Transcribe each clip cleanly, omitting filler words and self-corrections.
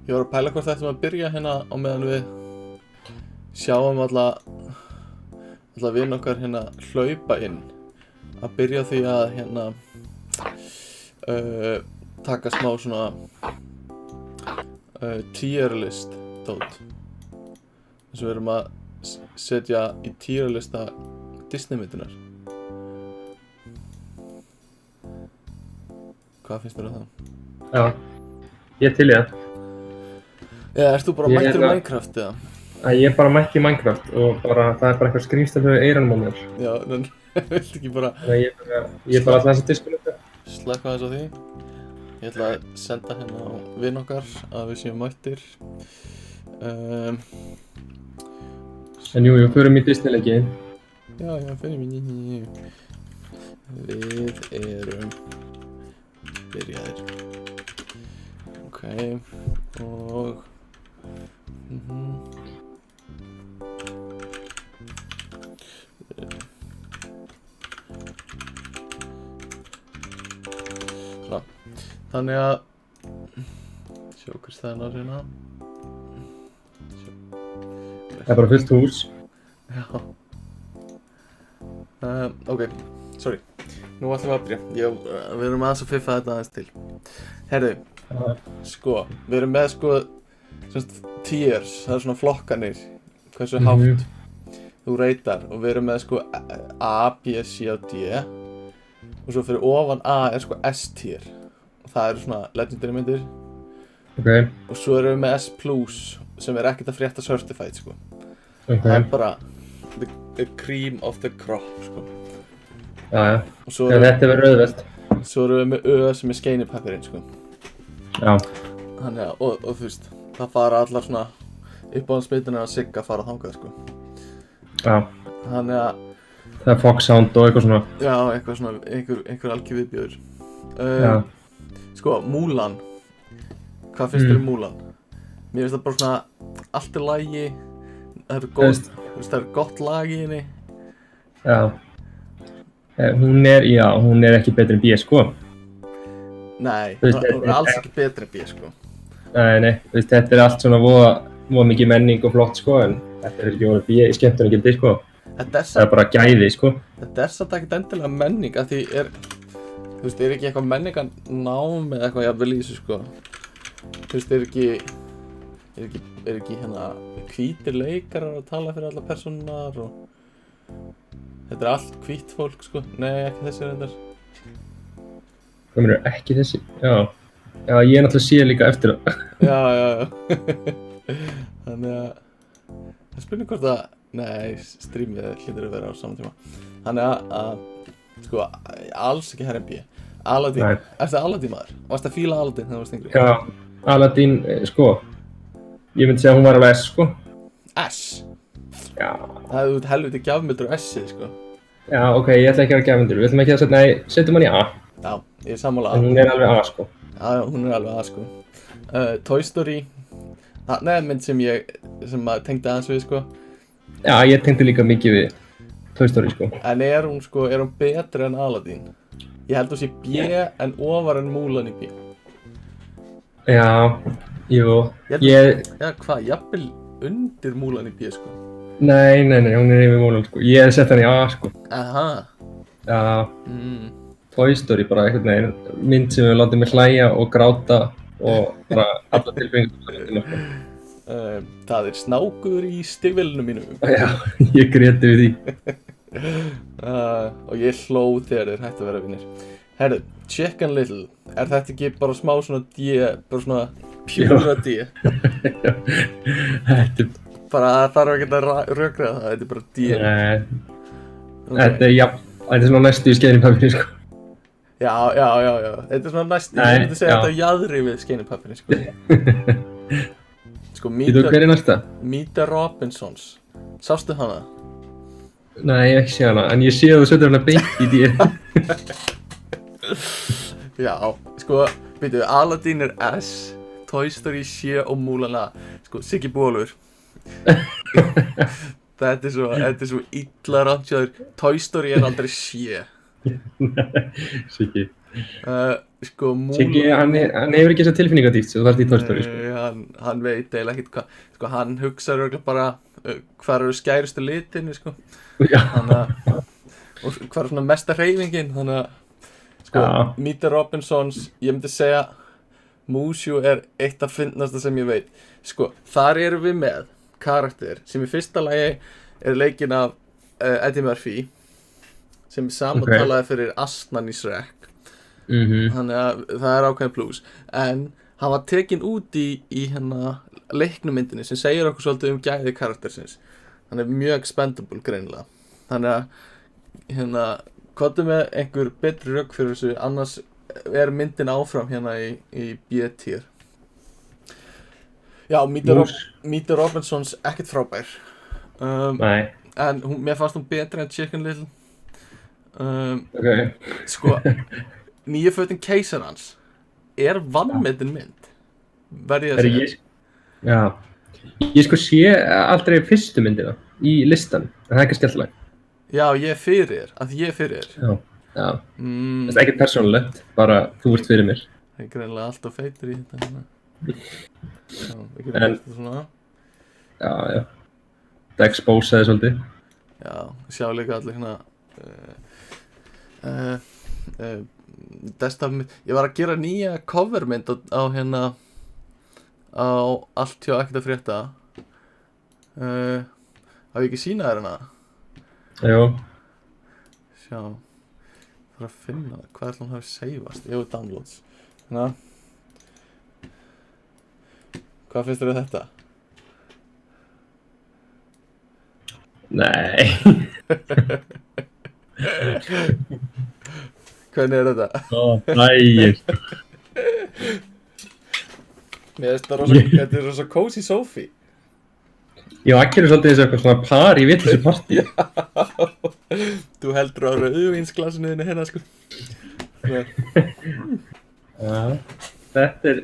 Ég var að pæla hvort ættum að byrja hérna á meðan við sjáum alla vin okkar hérna hlaupa inn. Að byrja á því að hérna taka smá svona tier list dót. Þess að við erum að setja í tier lista Disney myndirnar. Hvað finnst þér um það? Já, ég til í það. Já, ert þú bara Ég mættur í er að- Minecraft eða? Ég er bara mætt í Minecraft og bara, það er bara eitthvað skrýmstöð fyrir eyrunum á mér. Já, en viltu ekki bara Þannig að ég er bara að þessi diskunum. slaka aðeins á því? Ég ætla að senda hérna á vin okkar að við séum mættir. En jú, förum í Disney-leiki. Já, finnum við Við erum byrjaðir. Ok, og Svona, þannig að sjá hvers það er náður hérna. Það er bara fullt hús. Já. Ok, sorry. Nú ætlum við að byrja. Við erum aðeins að fiffa þetta aðeins til. Herðu, sko, við erum með sko tiers, það er svona flokkanir, hversu hátt þú reytar, og við erum með sko A, B, C og D, og svo fyrir ofan A er sko S-tier, og það eru svona legendary myndir, Ok, og svo erum við með S+, sem er ekkert að frétta certified sko. ok. Það er bara the cream of the crop sko. Já. Og svo Já, þetta verður auðvelt. erum við með Ö sem er skeinipapirinn sko. Já. Þannig að, og þú veist, það fara allar svona uppáhaldsmyndirnar að Sigga fara þangað sko. Já. Þannig að, Það er Fox Sound og eitthvað svona. já, eitthvað svona, einhver algjör viðbjóður. Já. Sko, Mulan. Hvað finnst þér um Mulan? Mér finnst það bara svona allt í lagi. Það er góð, Veist- þú veist, það er gott lag í henni. Já. Hún er ekki betri en B, sko. Nei, Þú veist, hún er alls ekki betri en B sko. Nei, þú veist, þetta er allt svona voða mikið menning og flott, sko, en þetta er ekki orðið B í skemmtunargildi, sko. Þetta er Það er bara gæði, sko. samt ekkert endilega menning, að því þú veist, er ekki eitthvað menningarnám eða eitthvað jafnvel í þessu sko. Þú veist, er ekki hérna hvítir leikarar að tala fyrir alla persónunar og þetta er allt hvítt fólk sko. Nei, ekki þessi reyndar. Það mennur ekki þessi. Já, ég er náttúrulega síðan líka eftir það. Já. Þannig að það spurning hvort að, nei, streamið hlýtur að vera á saman tíma. Þannig að sko, alls ekki herra en B. Aladdin, Nei. ertu Aladdin maður? Varstu að fíla Aladdin þegar þú varst yngri? Já, Aladdin, sko, ég myndi segja að hún var alveg S, sko. S. Já, Það hefur helviti gjafmildur á S-ið sko. já, ok, ég ætla ekki að vera gæfundur. Við ætlum ekki að setja, nei, setjum hann í A. Já, ég er sammála En að. hún er alveg A, sko. Já, hún er alveg að sko. Toy Story. Það er mynd sem að tengdi aðeins við sko. Já, ég tengdi líka mikið við Toy Story, sko. En er hún betri en Aladdin? Ég held hún sé B en ofar en Mulan í B. Já, jú, Já, hvað? Jafnvel undir Mulan í B sko. nei, hún er yfir Mulan, sko. Ég sett hann í A, sko. Aha. Já, Mm. Toy Story, bara einhvern veginn, mynd sem við látið mig hlæja og gráta og bara alla tilfengur. Það er snákur í stigvélinu mínu. Já, ég gréti við því. Og ég hló þegar þeir hættu að vera vinnir. Herru, Chicken Little, er þetta ekki bara smá svona D, bara svona pjúra D? Þetta er, Bara það þarf ekki að rökriða það, þetta er bara D. nei, Ok. þetta er svona næstu í skeiðinpapirinn, sko. Já, þetta er svona næst, ég Nei, myndi segja já. þetta jaðri við skeinipapirinn, sko. Sko, Þú hver er næsta? Meet the Robinsons, sástu hana? Nei, ég hef ekki séð hana, en ég sé að þú setur hana beint í D. Já, sko, veitu, Aladdin er S, Toy Story C og Mulan A. Sko, Siggi Bólur. Þetta er svo illa rannsjáður. Toy Story er aldrei C. Siggi. sko, Siggi, hann hefur ekki þessa tilfinningadýpt sem þú þarft í Toy Story, sko. hann veit eiginlega ekkert hvað, sko, hann hugsar örugglega bara hvað eru skærustu litinni, sko, Já. þannig að, og hvað er svona mesta hreyfingin, þannig að, sko, Já. Meet the Robinsons, ég myndi segja, Mushu er eitt af fyndnasta sem ég veit, sko, þar erum við með karakter sem í fyrsta lagi er leikinn af Eddie Murphy, sem saman talaði fyrir Asnan í Shrek. Þannig að það er ákveðin plus, en hann var tekinn út í hérna leiknumyndinni sem segir okkur svolítið gæði karaktersins, hann er mjög expendable greinilega, þannig að hérna, hvað með einhver betri rök fyrir þessu, annars er myndin áfram hérna í B-tier. Já, Meet the Robinsons ekkert frábær, Nei. en mér fannst hún betri en Chicken Little. Ok. Sko, Nýju fötin keisarans er vanmetin mynd, verð ég að segja. Já, ég sko sé aldrei fyrstu myndina í listan, en það er ekki skemmtileg. Já, ég er fyrir þér, að ég er fyrir þér. Já. Það er ekkert persónulegt, bara þú ert fyrir mér. Það er greinilega alltaf feitur í þetta hérna. Já, við getum þetta svona. Já. Það expósaði svolítið. Já, sjá líka allir hérna desktop-mynd. Ég var að gera nýja covermynd á hérna á allt hjá ekkert að frétta. Haf ég ekki sýnað þér hana? Jú. Sjá, þarf að finna það, hvað hann hafi seifast? Jú, downloads. Hérna. Hvað finnst þér þetta? Nei. Hvernig er þetta? Nægir. Mér finnst þetta er rosa cozy Sophie. Já, ekki er svolítið þessu eitthvað svona par í vitleysu partí. Já, þú heldur á rauðvínsglasinu þínu hérna, sko. Já. Þetta er,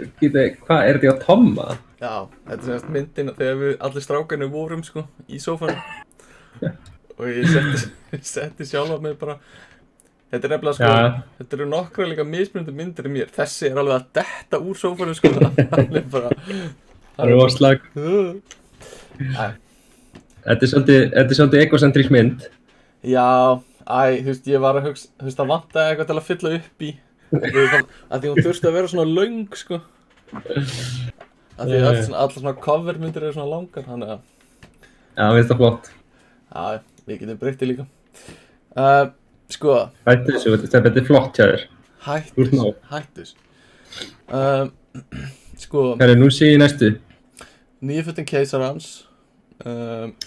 hvað, er þetta á Tomma? Já, þetta er semst myndin þegar við allir strákarnir vorum, sko, í sófanum. Og ég setti sjálfa mig bara, þetta er nefnilega, sko, þetta eru nokkra líka mismunandi myndir í mér. Þessi er alveg að detta úr sófanum, sko, hann er bara... Það er óslag. Þetta er svolítið egocentrísk mynd. Já, þú veist, ég var að hugsa, þú veist, það vantaði eitthvað til að fylla upp í. Af því hún þurfti að vera svona löng, sko. Af því allar svona covermyndir eru svona langar, þannig að... Já, mér finnst það flott. Já, við getum breyttið líka. Sko... Hættu þessu, þetta er flott hjá þér. Hættus. Sko... Herri, nú sé ég næstu. Nýju fötin keisarans.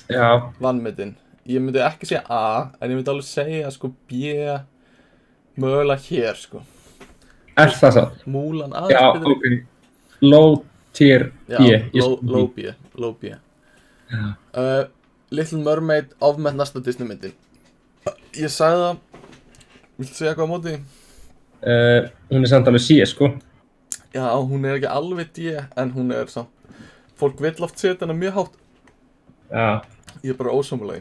Já. Vanmetin. Ég myndi ekki segja A, en ég myndi alveg segja, sko, B... Mögulega hér, sko. Er það satt? Múlan A. Já, ok. Low tier B. Já, low B. Little Mermaid ofmennasta Disney myndin. Ég sagði það. Viltu segja eitthvað á móti? Hún er samt alveg C, sko. Já, hún er ekki alveg D, en hún er samt... Fólk vill oft setja hana mjög hátt. Já. Ég er bara ósammála.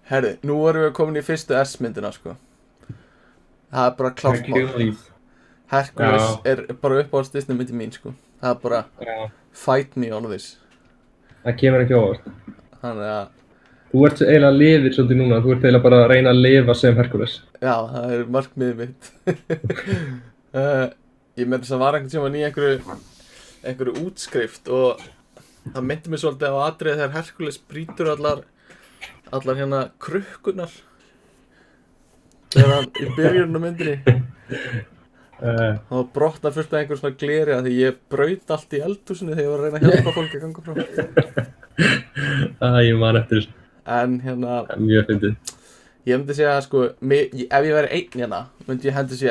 Herri, nú erum við komin í fyrstu S-myndina, sko. Það er bara klárt mál. Hercules er bara uppáhalds Disney myndi mín, sko. Það er bara fight me on this. Það kemur ekki óvart. Þannig að... Þú ert eiginlega að lifa svolítið núna, þú ert eiginlega bara að reyna að lifa sem Hercules. Já, það er markmiðið mitt. Ég með þess að var einhvern tímann í einhverju útskrift og það myndi mig svolítið á atriði þegar Hercules brýtur allar hérna krukkunar. Þegar hann í byrjunum á myndinni. Það brotnar fullt af einhver svona gleri að því ég braut allt í eldhúsinu þegar ég var að reyna að hjálpa fólki að ganga frá. Ég man eftir þessu. En hérna... Mjög fyndið. Ég myndi segja, sko, ef ég væri einn hérna, myndi ég hendi C++.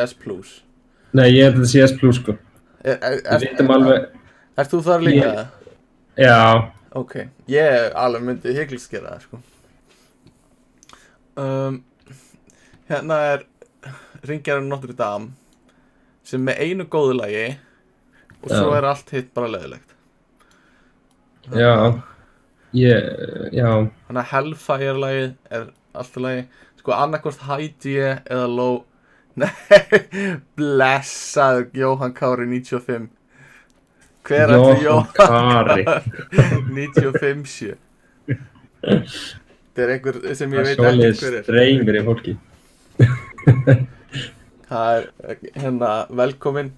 Nei, ég held að þetta sé S+, sko. Við veitum alveg... Ert þú þar líka? Já. Ok, ég alveg myndi hygglust gera það, sko. Hérna er Ringjarinn Notre Dame, sem með einu góðu lagi, og svo er allt hitt bara leiðilegt. Já. Já. Þannig að Hellfire-lagið er alltaf lagi, sko, annarkvort high D eða low Blessaður Jóhann Kári 95. Hver ætli Jóhann Kári 95-7? Þetta einhver sem ég veit ekki svoleiðis hver streymir í fólki. Það hérna velkomin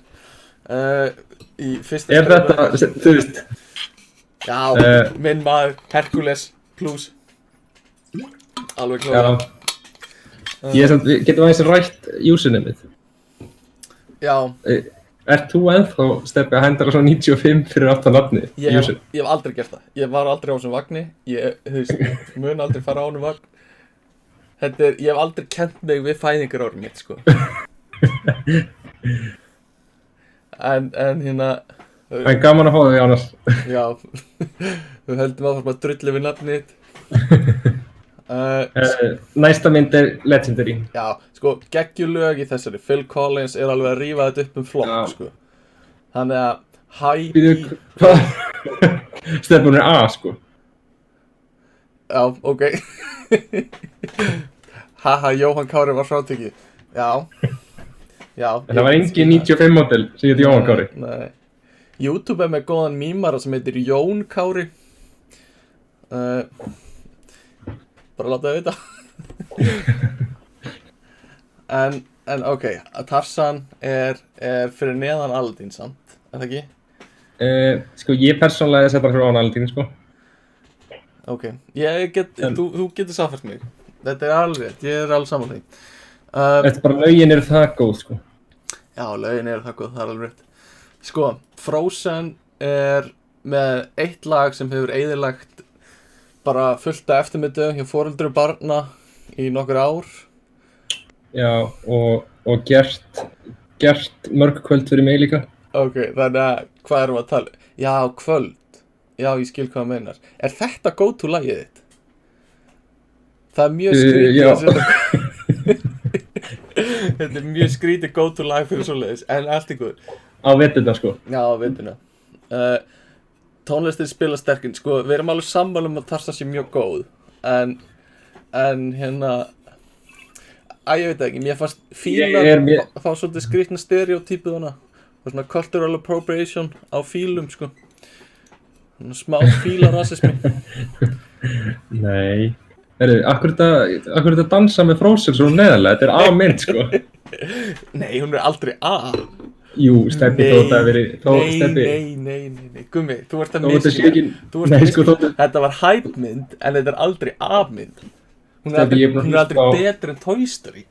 í fyrsta Þetta, þú veist, Já, minn maður Hercules plus Alveg klára. við getum aðeins rætt usernamið. Já, Ert þú ennþá Stebbi að henda svo 95 fyrir aftan nafni? ég hef aldrei gert það. Ég var aldrei á þessum vagni. Mun aldrei fara á þessum vagn. Ég hef aldrei kennt mig við fæðingarárið mitt, sko. En hérna Það er gaman að fá þig annars. Já, við höldum áfram að drulli við nafnið þitt. Næsta mynd er Legendary. Já, sko, geggjulög í þessari. Phil Collins er alveg að rífa þetta upp flokk, Já. sko. Þannig að Býðu, hvað? Stebbi, hún er A, sko. Já, ok. Haha, Jóhann Kári var frátekið. Já. Já. En það var engin 95 model sem hétt Jóhann Kári. Nei. YouTube er með góðan mýmara sem heitir Jón Kári. Bara láta það vita. en ok, Tarzan er fyrir neðan Aladdin, samt? Er það ekki? Sko, ég persónlega setja hann fyrir ofan Aladdin, sko. Ok, þú getur sáfært mig. Þetta er alveg rétt, ég er alveg saman því. Þetta bara lögin eru það góð, sko. Já, lögin eru það góð, það er alveg rétt. Sko, Frozen er með eitt lag sem hefur eyðilagt bara fullt af eftirmyndu hjá foreldrum barna í nokkur ár. Já, og gert mörg kvöld fyrir mig líka. Ok, þannig að hvað erum við að tala? Já, kvöld. Já, ég skil hvað það meinar. Er þetta go-to lagið þitt? Það er mjög skrítið að setja. Þetta er mjög skrítið go-to lag fyrir svoleiðis, en allt í góð. Á veturna, sko. Já, á veturna. Tónlistin spila sterkinn, sko, við erum alveg sammála að Tarzan sé mjög góð, en hérna, ég veit ekki, mér fannst fílar fá svolítið skrýtna stereotypið hana, og svona cultural appropriation á fílum, sko, svona smá fílarasismi. Nei, akkur þetta dansa með Frozen svo neðarlega, þetta er A-mynd, sko. Nei, hún er aldrei A. Jú, Stebbi þótt að veri Nei, Gummi, þú ert að misskilja. Þetta var hype-mynd, en þetta er aldrei A-mynd. Hún er aldrei betri en Toy Story.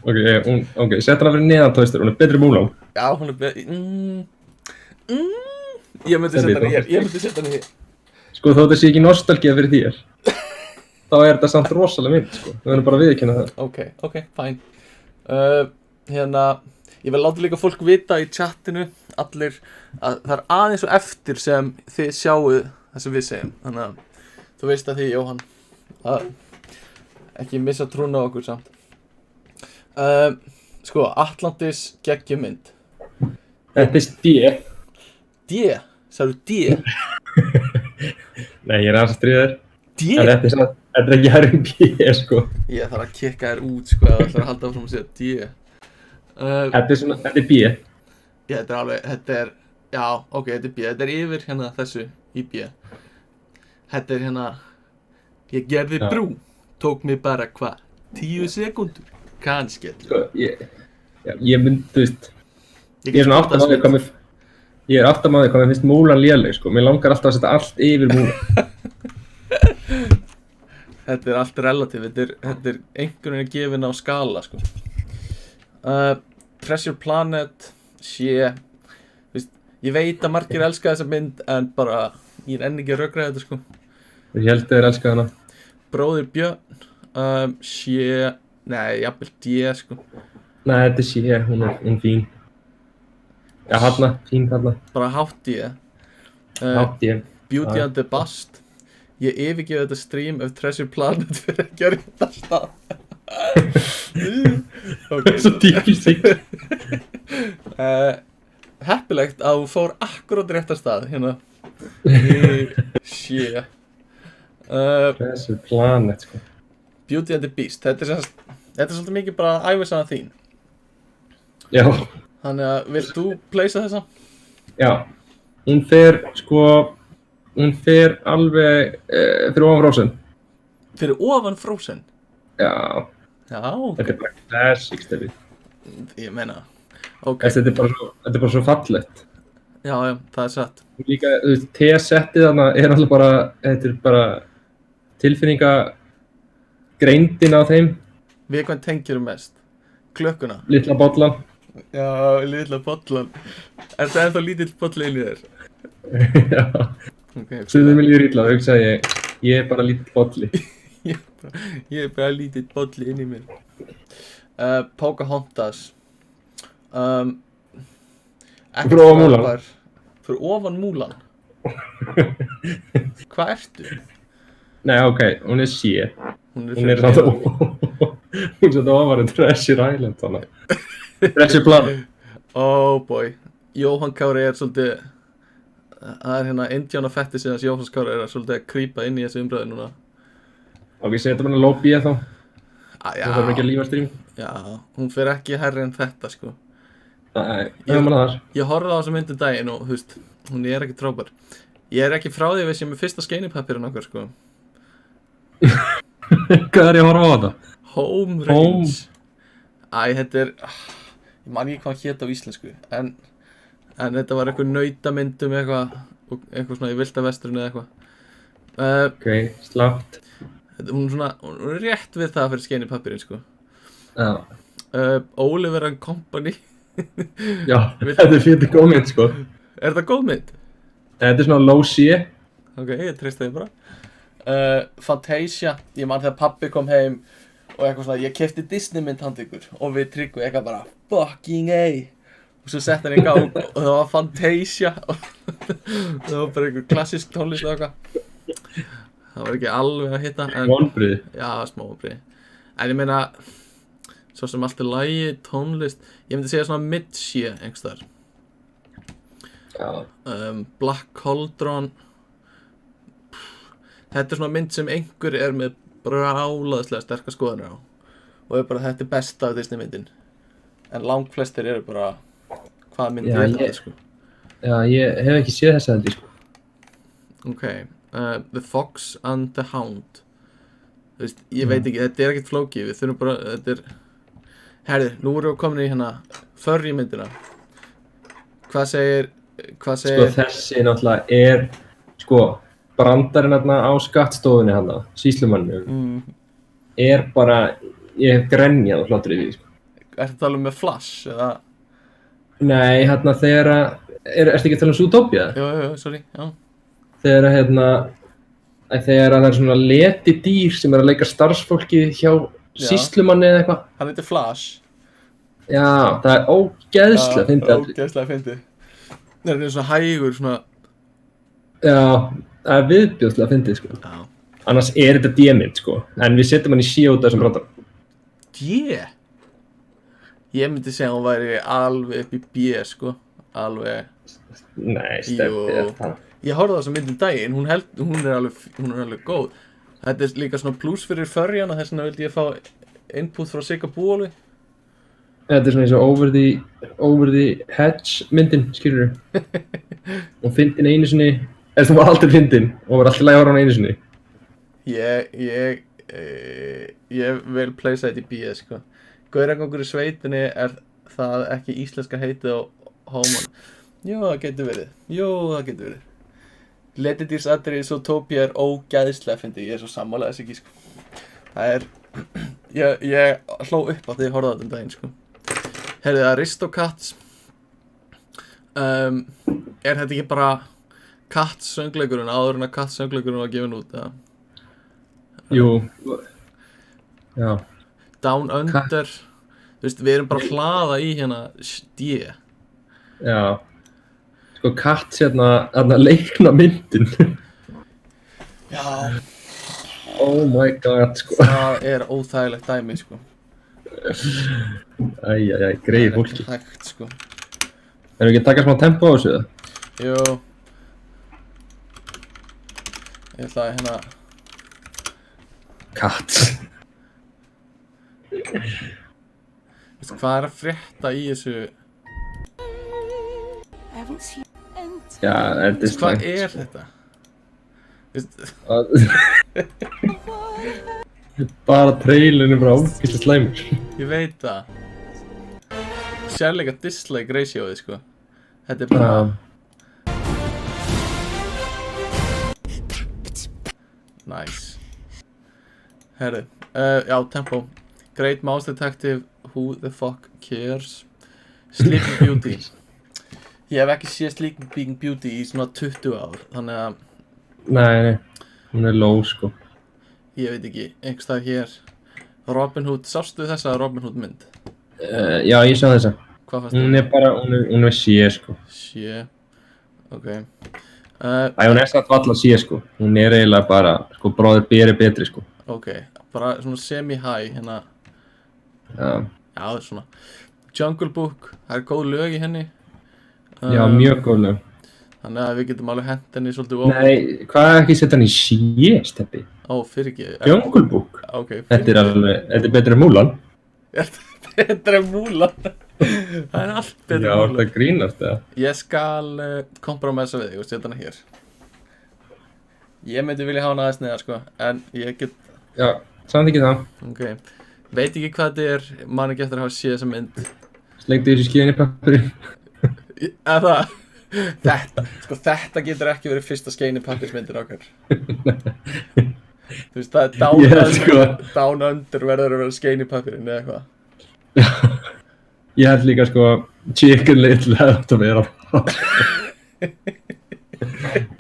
Ok, setur hann fyrir neðan Toy Story, hún er betri Múlán. Já, hún er betri. Ég myndi setja hann hér. Sko, þó þetta sé ekki nostalgía fyrir þér, þá er þetta samt rosalega mynd, sko. Við verðum bara að viðurkenna það. Ok, fine. Hérna, ég vil láta líka fólk vita í chatinu, allir, að það er aðeins og eftir sem þið sjáuð það sem við segjum. Þannig að þú veist að því, Jóhann, að ekki missa trúna á okkur samt. Sko, Atlantis geggjumynd. Þetta er D. D? Sagðu D? Nei, ég er aðeins að stríða þér. D? En þetta er ekki herrum B, sko. Ég þarf að kikka þér út, sko, ef það ætlar að halda áfram að segja D. Þetta er B. Já, þetta er, þetta er B. Þetta er yfir hérna þessu í B. Þetta er hérna, ég gerði brú, tók mig bara hvað, 10 sekúndur, kannski. Sko, ég mynd, þú veist, ég er svona aftamáðið hvað mér finnst Múlan léleg, sko. Mér langar alltaf að setja allt yfir Múlan. Þetta er allt relativ, þetta er einhvern veginn gefin á skala, sko. Treasure Planet, ég veit að margir elska þessa mynd, en bara, ég er enn ekki að rökra þetta, sko. Ég held að þér elska hana. Bróðir Björn, nei, jafnvel D, sko. Nei, þetta er C, hún er fín. Já, hana, fín hana. Bara hátt D. Hátt D. Beauty and the Beast. Ég yfirgefi þetta stream ef Treasure Planet fyrir að gera þetta stað. Það er svo típiskt. Heppilegt að þú fór akkurát réttar stað hérna. Treasure Planet, sko. Beauty and the Beast, þetta er Þetta er svolítið mikið bara ævisaga þín. Já, Þannig að, vilt þú pleysa þessa? já. Hún fer alveg fyrir ofan Frozen. Fyrir ofan Frozen? Já, Já, þetta bara classic stefið. ég meina, ok. Þetta er bara svo fallegt. Já, það er satt. Líka, þú veist, T-settið þarna alltaf bara, þetta er bara tilfinningagreindin á þeim. Við hvað tengjurum mest? Klukkuna? Litla bollan. Já, litla bollan. Er það ennþá lítill bolli inn í þér? Já. Okay, Suðum mig líður illa, hugsaði ég er bara lítill bolli. Ég er bara lítill bolli inn í mér. Pocahontas. Fyrir ofan Múlan. Fyrir ofan Múlan? Hvað ertu? Nei, ok, hún er sé. Hún er samt hún satt ofan Treasure Island hana. Treasure Planet. Oh boy. Jóhann Kári er svolítið, það er hérna Indiana Fettis eða Jóhann Kári er svolítið að krýpa inn í þessu umræðu núna. Ok, setja bara lobby þá. Já, það þarf ekki að lífa stream. Já, hún fer ekki hærri en þetta sko. Nei, það er maður þar. Ég horfði á þessu myndin daginn og þú veist, hún er ekki trópar. Ég er ekki frá því að við séum með fyrsta skeinipapirinn okkar sko. Hvað er ég að horfa á þetta? Home Range. Þetta er, ég man ekki hvað hann hét á íslensku, en þetta var eitthvað nautamyndum eitthvað svona í Villta Vestrinu eða eitthvað. Ok, slátt. Hún er rétt við það fyrir skeinipapirinn sko. Já. Oliver and Company. Já, þetta er fyrir góð mynd sko. Er þetta góð mynd? Þetta er svona low C. Ok, ég treysta þig bara. Fantasia, ég man þegar pabbi kom heim og eitthvað svona, ég keypti Disney mynd handa ykkur og við Tryggvi eitthvað bara fucking A og svo sett hann í gang og það var Fantasia og það var bara einhver klassísk tónlist og eitthvað. Það var ekki alveg að hitta Vonbrigði. Já, smá vonbrigði. En ég meina, svo sem allt er lagi, tónlist, ég myndi segja svona mid-C einhvers þar. Já. Black Cauldron. Þetta er svona mynd sem einhver er með brálaðislega sterkar skoðanir á og er bara þetta er besta af Disney myndin en langflestir eru bara hvaða mynd er þetta sko. Já, ég hef ekki séð þessa heldur sko. Ok, The Fox and the Hound. Þú veist, ég veit ekki, þetta er ekkert flókið, við þurfum bara, þetta er herði, nú erum við komin í hérna furry myndina. Hvað segir Sko þessi náttúrulega er sko brandarinn hérna á skattstofunni hérna, sýslumannum, er bara, ég hef grenjað og hláttur yfir því, sko. Ertu að tala um með Flash, eða? Nei, hérna þegar ertu ekki að tala um Zootopia? Jú, sorry, já. Þegar það er svona leti dýr sem er að leika starfsfólki hjá sýslumanni eða eitthvað. Hann heitir Flash. Já, það er ógeðslega fyndið. Ógeðslega fyndið. Það er svona hægur, svona. Já. Það er viðbjóðslega fyndið sko. Já. Annars er þetta D-mynd sko, en við setjum hann í C út af þessum brandar. D? Ég myndi segja að hún væri alveg upp í B sko, alveg. Nei, stefnir það. Ég horfði á þessa myndin daginn, hún er alveg góð. Þetta er líka svona pluss fyrir furryana, þess vegna vildi ég fá input frá Sigga Búalvi. Þetta er svona eins og over the hedge myndin, skilurðu. Og fyndin einu sinni. Þú var aldrei fyndin og var alltaf læg að hana einu sinni. Ég vil pleysa þetta í B, sko. Gauragangur í sveitinni er það ekki íslenska heitið á Hóman. Jú, það getur verið. Letidýrsatriði í Zootopia er ógæðislega fyndið. Ég er svo sammála þess ekki, sko. Það er, ég hló upp á því ég horfði á þetta daginn, sko. Heyrðu, Aristocats. Er þetta ekki bara Cats söngleikurinn áður en að Cats söngleikurinn var gefin út, eða? Jú. Já. Down Under. Þú veist, við erum bara að hlaða í hérna D. Já. Sko, Cats hérna leikna myndin. Já. Oh my god, sko. Það er óþægilegt dæmi, sko. Greið fólki. Það er ekki hægt, sko. Erum við ekki að taka smá tempo á þessu, eða? Jú. Ég ætla að hérna. Cats. Veistu, hvað er að frétta í þessu? Já, Veistu, hvað er þetta? Veistu, bara trailinu frá ógeðslega slæmur. ég veit það. Sérleika dislike ratioði, sko. Þetta er bara... Nice. Herru, já, tempo. Great Mouse Detective, Who the Fuck Cares? Sleeping Beauty. Ég hef ekki séð Sleeping Beauty í svona 20 ár, þannig að... Nei, hún er low, sko. Ég veit ekki, einhvers stað hér. Robin Hood, sástu þessa Robin Hood mynd? Já, ég sá þessa. Hvað fannst Hún er bara, hún er sé, sko. Sé, ok. Hún er satt valla sé, sko. Hún er eiginlega bara, sko, bróðir beri betri, sko. Ok, bara svona semi-high, hérna. Já, Já, það er svona. Jungle Book, það er góð lög í henni. já, mjög góð lög. Þannig að við getum alveg hent henni svolítið ofan. Nei, hvað er ekki að setja hann í sé, steppi? Ó, fyrir ekki. Jungle Book? Ok, Þetta er alveg, þetta er betur en Mulan. Betra en Mulan. Það er allt betra Já, en Mulan. það grínast, eða? Ég skal kompromissa við þig og setja hana hér. Ég myndi vilja hafa hana aðeins neðar, sko. En ég get... Já, samt ekki það. Ok. Veit ekki hvað þetta er. Man ekki eftir að hafa séð þessa mynd. Sleikti þessu skíðinni pappirinn. Eða þetta getur ekki verið fyrsta skeini pappismyndir okkar. Þú veist, það er down, down under verður að vera skeini pappirinn eða eitthvað. Ég held líka, sko, Chicken Little hefði átt að vera það.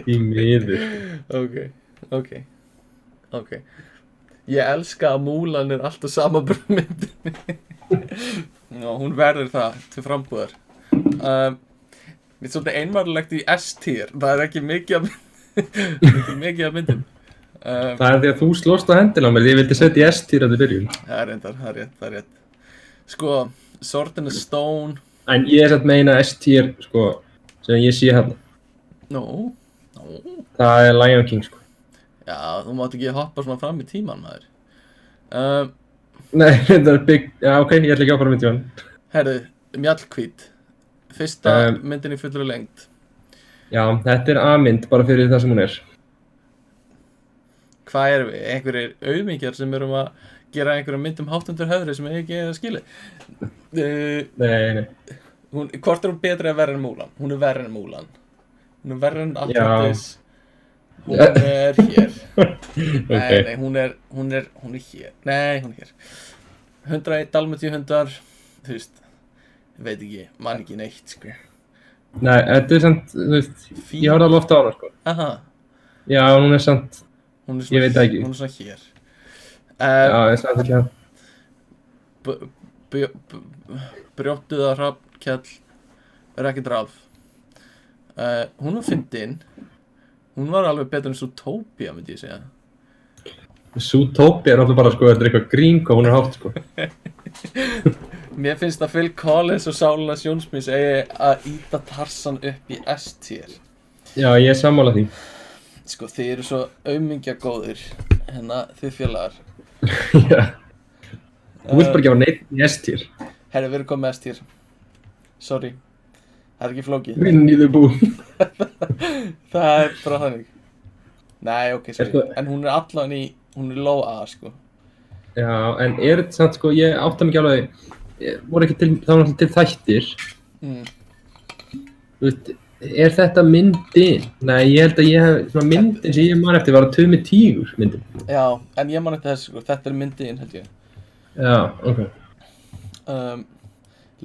Í miður. Ok. Ég elska að Mulan er alltaf sama myndinni. Já, hún verður það til frambúðar. Mér er svolítið einmannlegt í S-tier. Það er ekki mikið af myndum. Það er því að þú slóst á hendina á mér, ég vildi setja í S-tier að þið byrjun. Það er reyndar, það er rétt. Sko, Sword in the Stone. En ég er satt meina S-tier, sko, sem ég sé hérna. No. Það er Lion King, sko. Já, þú mátt ekki hoppa svona fram í tíman, maður. Nei, þetta er big... Já, ok, ég ætla ekki að fara með tjón. Herðu, Mjallhvít. Fyrsta myndin í fullri lengd. Já, þetta er A-mynd bara fyrir það sem hún er. Hvað erum við? Einhverjir auðmingjar sem erum að gera einhverjum myndum hátt undir höfri sem er ekki að skilja? Nei. Hvort er hún betri að verra en Mulan? Hún er verra en Mulan. Hún er verra en Atlantis. Hún er hér. Okay. Nei, hún er hér. Nei, hún er hér. 101 Dalmatíu hundar, þú veist, veit ekki, man ekki neitt, sko. Nei, þetta er samt, þú veist, ég horfði alveg ofta á hana, sko. Aha. Já, hún er samt, ég veit það ekki. Hún er svona hér. Já, ég sagði ekki hann. Brjóttuða Hrafnkell Wreck-It Ralph. Hún var fyndin. Hún var alveg betur en Zootopia, myndi ég segja. Zootopia er náttúrulega bara, sko, þetta er eitthvað grín hvað hún er hátt, sko. Mér finnst að Phil Collins og Sála Sjónsmís eigi að íta Tarzan upp í S-tier. Já, ég er sammála því. Sko, þið eru svo aumingja góðir, hérna, þið félagar. Já. Þú vilt bara gefa neitt í S-tier. Herri, við erum komið með S-tier. Sorry. Það er ekki flókið. Winnie the Pooh. Það er bara þannig. Nei, ok, sorry. En hún er allan í, hún er low A, sko. Já, en er þetta samt, sko, ég átta mig ekki alveg, voru ekki til, þá náttúrulega til þættir. Þú veist, er þetta myndin? Nei, ég held að ég hef, svona myndin sem ég man eftir var að Tumi Tígur myndin. Já, en ég man eftir þessu, sko, þetta er myndin, held ég. Já, ok.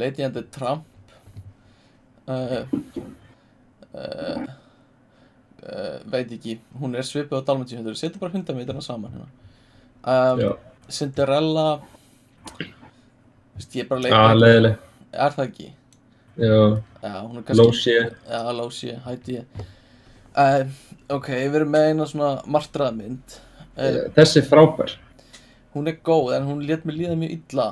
Lady and the Tramp. Veit ekki, hún er svipið á Dalmatíu hundur, setja bara hundamítarna saman hérna. Cinderella, veist ég bara leita. Já, leiðileg. Er það ekki? Já, hún er kannski... Lósi. Já, Lósi, hætti ég. Ok, við erum með eina svona martraðmynd. Þessi er frábær. Hún er góð, en hún lét mig líða mjög illa.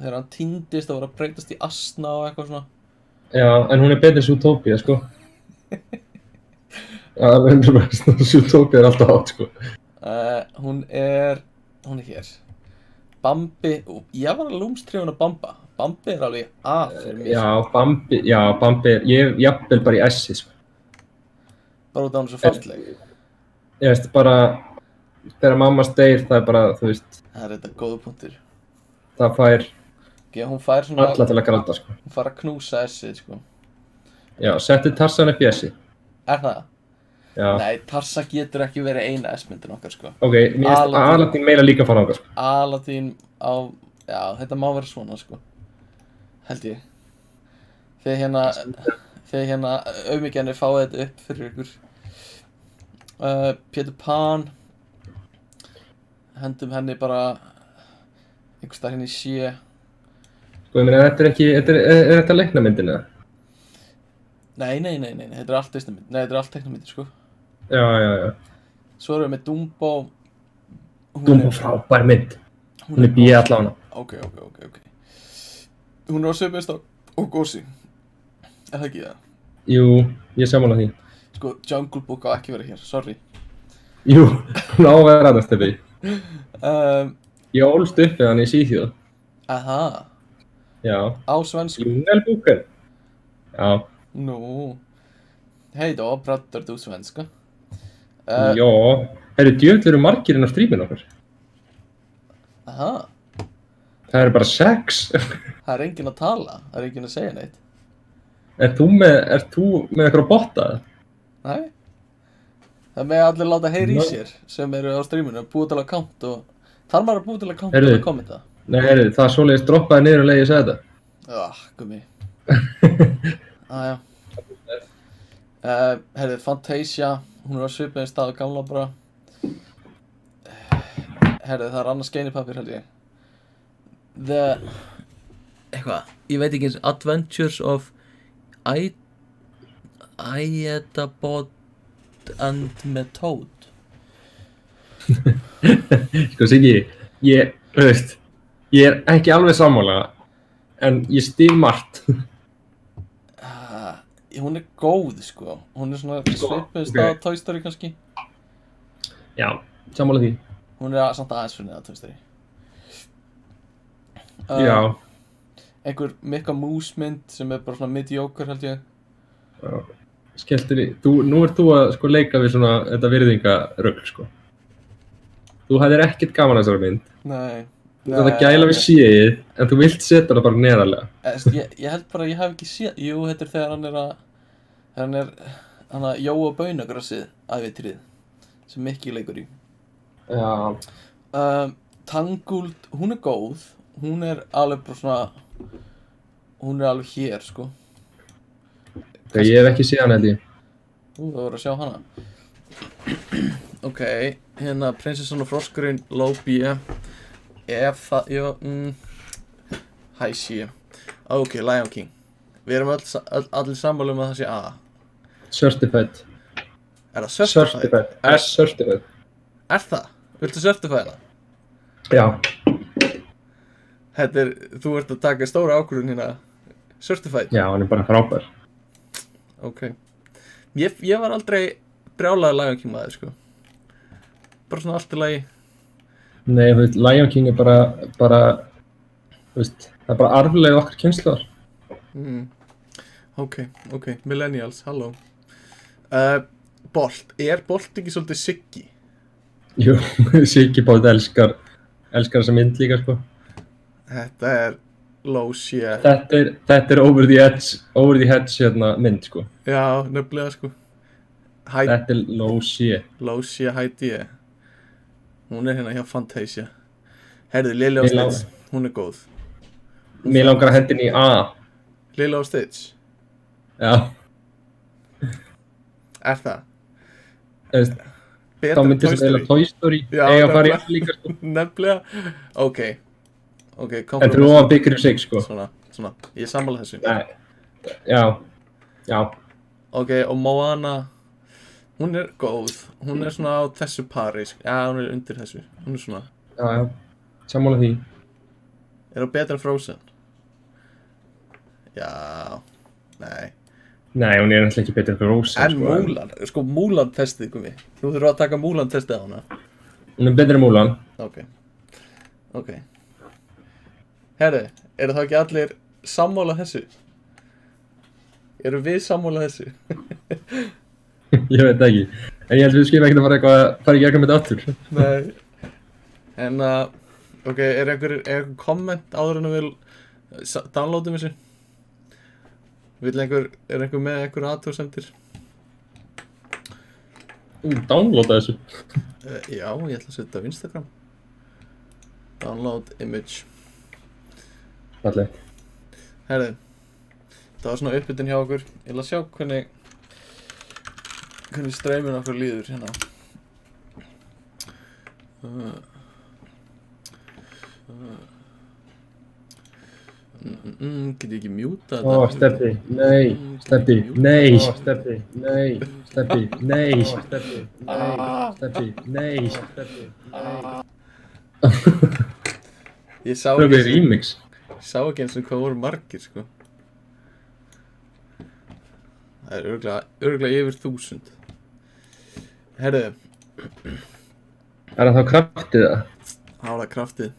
Þegar hann týndist og var að breytast í asna og eitthvað svona. Já, en hún er betur en Zootopia, sko. Já, 100%. Zootopia er alltaf hátt, sko. Hún er hér. Bambi, ég var alveg lúmstrifun að Bamba. Bambi er alveg að fyrir mér. Bambi er, ég jafnvel bara í S-i, sko. Bara út á hann svo falleg. Ég veist, bara, þegar mamma deyr, það er bara, þú veist, Það er þetta góðu punktur. það fær Hún fær svona, alla til að gráta, sko. hún fær að knúsa S-ið, sko. Já, setti Tarzan upp í S-i. Er það? Já. Nei, Tarsa getur ekki verið eina S-myndin okkar, sko. Ok, mér finnst Aladdin meira líka fara þangað, sko. Aladdin á, já, þetta má vera svona, sko. Held ég. Þegar hérna auðmíkjarnir fáið þetta upp fyrir ykkur. Peter Pan. Hendum henni bara einhvers staðar henni sé. Sko, ég meina, þetta er ekki, er þetta leiknamyndin, eða? Nei, þetta er allt teiknamynd. Nei, þetta er allt teiknamyndir, sko. Já. Svo erum við með Dumbo. Dumbo frábær mynd. Hún er bíð allavega. Ok. Hún er á söpumst og gósi. Er það ekki það? Jú, ég sammála því. Sko, Jungle Book á ekki verið hér, sorry. Jú, hún á að vera annars, Steffi. Ég ólst upp við hann í Svíþjóð. Aha, Já. á svensku. Djungelboken. Já. Nú. Hej då, pratar du svenska? Já. Herru, djöfull eru margir inn á stríminu okkar. Aha, Það eru bara 6. það er enginn að tala, það er enginn að segja neitt. Ert þú með eitthvað botta? Nei. Það með allir láta heyra í sér sem eru á streaminu, búið til að account og þarf maður að búið til account til Heyrðu. að kommenta. Nei, herru, það svoleiðis droppaði niður og leiði ég sagði þetta. Gummi. Aja. Herðu, Fantasia, hún er á svipaðin stað og gamla bara. Herðu, það er annars skeinipapir held ég. Eitthvað, ég veit ekki eins, Adventures of Aedabod and Method. Sko, Siggi, ég er ekki alveg sammála, en ég stíg margt. Hún er góð, sko. Hún er svona svipaðin stað Toy Story kannski. Já, sammála því. Hún er samt aðeins fyrir neða Toy Story. Já. Einhver Mikka Mús mynd sem er bara svona mediocre held ég. Já. Skelltir í, nú ert þú að sko leika við svona þetta virðingarögl, sko. Þú hefðir ekkert gaman að þessari mynd. Nei. Þú ert að gæla við séið, en þú vilt setja það bara neðarlega. Ég held bara að ég hef ekki séð. Jú, þetta er þegar hann er Jóa Baunagrassið ævintýrið sem Mikki leikur í. Já. Tangled, hún er góð. Hún er alveg bara svona, hún er alveg hér, sko. Þegar ég hef ekki séð hann, held ég. Það voru að sjá hana. Ok, hérna Prinsessan og froskurinn, low B. Ef það, high C. Ok, Lion King. Við erum allir sammála að það sé A. Certified. Er það certified? Certified. Er það? Viltu certified það? Já. Þú ert að taka stóra ákvörðun hérna. Certified? Já, hann er bara frábær. Ok. Ég var aldrei brjálaður Lion King maður, sko. Bara svona allt í lagi. Nei, þú veist, Lion King er bara, þú veist, það er bara arfleið okkar kynslóðar. Ok, millennials, halló. Bolt, er Bolt ekki svolítið Siggi? Jú, Siggi Bolt elskar þessa mynd líka, sko. Þetta er low shit. Þetta er over the edge hérna mynd, sko. Já, nefnilega, sko. Þetta er low shit. Low shit, high D. Hún er hérna hjá Fantasia. Herðu, Lily og Stitch, hún er góð. Mér langar að hendin í A. Lily og Stitch? Já. Er það? Þá myndir sem eiginlega Toy Story eiga að fara í allt líka, sko. Nefnilega. Ok, en þú var byggur í sig, sko. Svona, ég sammála þessu. Nei, já. Ok, og Moana, hún er góð. Hún er svona á þessu pari, já, hún er undir þessu. Hún er svona. Já, sammála því. Er það betra en Frozen? Já, nei. Nei, hún er náttúrulega ekki betur en Frozen, en sko. Mulan, sko Mulan testið komi. Þú þurfum að taka Mulan testið á hana. Hún er betur en Mulan. Ok. Herri, eru þá ekki allir sammála þessu? Eru við sammála þessu? Ég veit ekki. En ég held við skilum ekkert að fara í gegnum þetta aftur. Nei. En ok, er einhver komment áður en við downloadum þessu? Er einhver með einhver athugasemdir? Downloada þessu. Já, ég ætla að setja á Instagram. Download image. Fallegt. Herði, það var svona uppbytun hjá okkur. Ég ætla að sjá hvernig streymin okkur líður hérna. Get ég ekki mjúta þetta? Ó, Steppi, nei, Steppi, nei, Steppi, nei, Steppi, nei, Steppi, nei, Steppi, nei, Steppi, nei. Ég sá Það er remix. ekki eins og hvað voru margir, sko. Það er örugglega yfir 1000. Herðu. Er það þá kraftið það? Það var það kraftið.